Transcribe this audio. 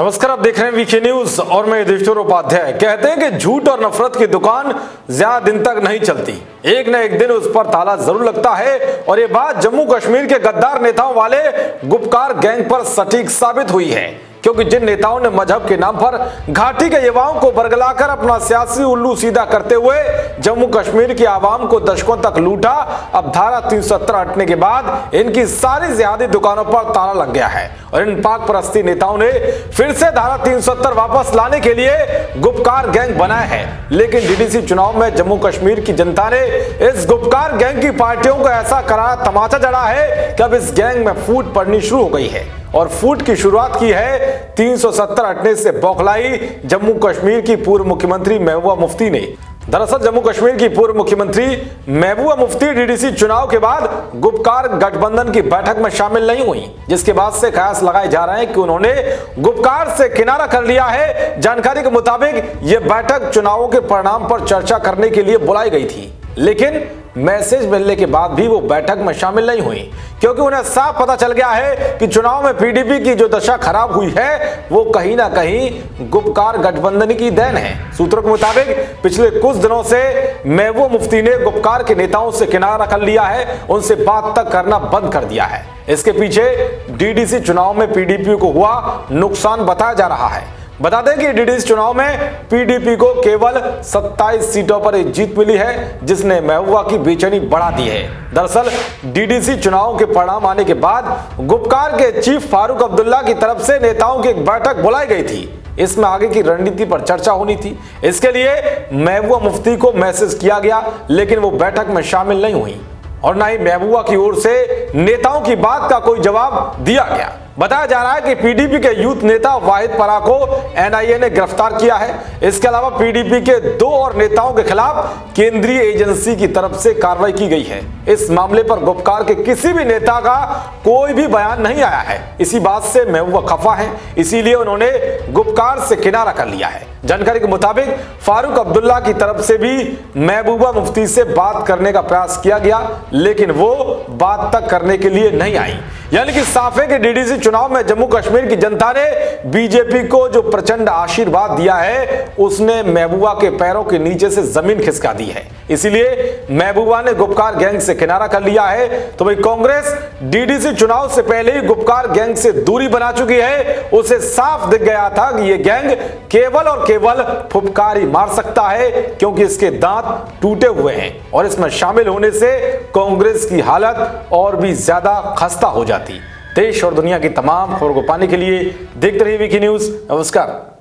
नमस्कार, आप देख रहे हैं वीके न्यूज और मैं युधिष्ठिर उपाध्याय। कहते हैं कि झूठ और नफरत की दुकान ज्यादा दिन तक नहीं चलती, एक न एक दिन उस पर ताला जरूर लगता है। और ये बात जम्मू कश्मीर के गद्दार नेताओं वाले गुपकार गैंग पर सटीक साबित हुई है, क्योंकि जिन नेताओं ने मजहब के नाम पर घाटी के युवाओं को बरगलाकर अपना सियासी उल्लू सीधा करते हुए जम्मू कश्मीर की आवाम को दशकों तक लूटा, अब धारा 370 हटने के बाद इनकी सारी जिहादी दुकानों पर ताला लग गया है। और इन पाक परस्ती नेताओं ने फिर से धारा 370 वापस लाने के लिए गुपकार गैंग बनाया है। लेकिन डीडीसी चुनाव में जम्मू कश्मीर की जनता ने इस गुपकार गैंग की पार्टियों को ऐसा करारा तमाचा जड़ा है कि अब इस गैंग में फूट पड़नी शुरू हो गई है। और फूट की शुरुआत की है 370 हटने से बौखलाई जम्मू कश्मीर की पूर्व मुख्यमंत्री महबूबा मुफ्ती ने। दरअसल जम्मू कश्मीर की पूर्व मुख्यमंत्री महबूबा मुफ्ती डीडीसी चुनाव के बाद गुपकार गठबंधन की बैठक में शामिल नहीं हुई, जिसके बाद से कयास लगाए जा रहे हैं कि उन्होंने गुपकार से किनारा कर लिया है। जानकारी के मुताबिक यह बैठक चुनावों के परिणाम पर चर्चा करने के लिए बुलाई गई थी, लेकिन मैसेज मिलने के बाद भी वो बैठक में शामिल नहीं हुई, क्योंकि उन्हें साफ पता चल गया है कि चुनाव में पीडीपी की जो दशा खराब हुई है वो कहीं ना कहीं गुपकार गठबंधन की देन है। सूत्रों के मुताबिक पिछले कुछ दिनों से महबूबा मुफ्ती ने गुपकार के नेताओं से किनारा कर लिया है, उनसे बात तक करना बंद कर दिया है। इसके पीछे डीडीसी चुनाव में पीडीपी को हुआ नुकसान बताया जा रहा है। बता दें कि डीडीसी चुनाव में पीडीपी को केवल 27 सीटों पर एक जीत मिली है, जिसने महबूबा की बेचैनी बढ़ा दी है। दरअसल डीडीसी चुनाव के परिणाम आने के बाद गुपकार के चीफ फारूक अब्दुल्ला की तरफ से नेताओं की एक बैठक बुलाई गई थी। इसमें आगे की रणनीति पर चर्चा होनी थी। इसके लिए महबूबा मुफ्ती को मैसेज किया गया, लेकिन वो बैठक में शामिल नहीं हुई और ना ही महबूबा की ओर से नेताओं की बात का कोई जवाब दिया गया। बताया जा रहा है कि पीडीपी के यूथ नेता वाहिद परा को एनआईए ने गिरफ्तार किया है। इसके अलावा पीडीपी के 2 और नेताओं के खिलाफ केंद्रीय एजेंसी की तरफ से कार्रवाई की गई है। इस मामले पर गुपकार के किसी भी नेता का कोई भी बयान नहीं आया है। इसी बात से महबूबा खफा है, इसीलिए उन्होंने गुपकार से किनारा कर लिया है। जानकारी के मुताबिक फारूक अब्दुल्ला की तरफ से भी महबूबा मुफ्ती से बात करने का प्रयास किया गया, लेकिन वो बात तक करने के लिए नहीं आई। यानी कि साफ है कि डीडीसी चुनाव में जम्मू कश्मीर की जनता ने बीजेपी को जो प्रचंड आशीर्वाद दिया है, उसने महबूबा के पैरों के नीचे से जमीन खिसका दी है। इसीलिए महबूबा ने गुपकार गैंग से किनारा कर लिया है। तो भाई कांग्रेस डीडीसी चुनाव से पहले ही गुपकार गैंग से दूरी बना चुकी है। उसे साफ दिख गया था कि यह गैंग केवल और केवल फुफकार ही मार सकता है, क्योंकि इसके दांत टूटे हुए हैं और इसमें शामिल होने से कांग्रेस की हालत और भी ज्यादा खस्ता हो जाती। देश और दुनिया की तमाम खबरों को पाने के लिए देखते रहिए वीके न्यूज। नमस्कार।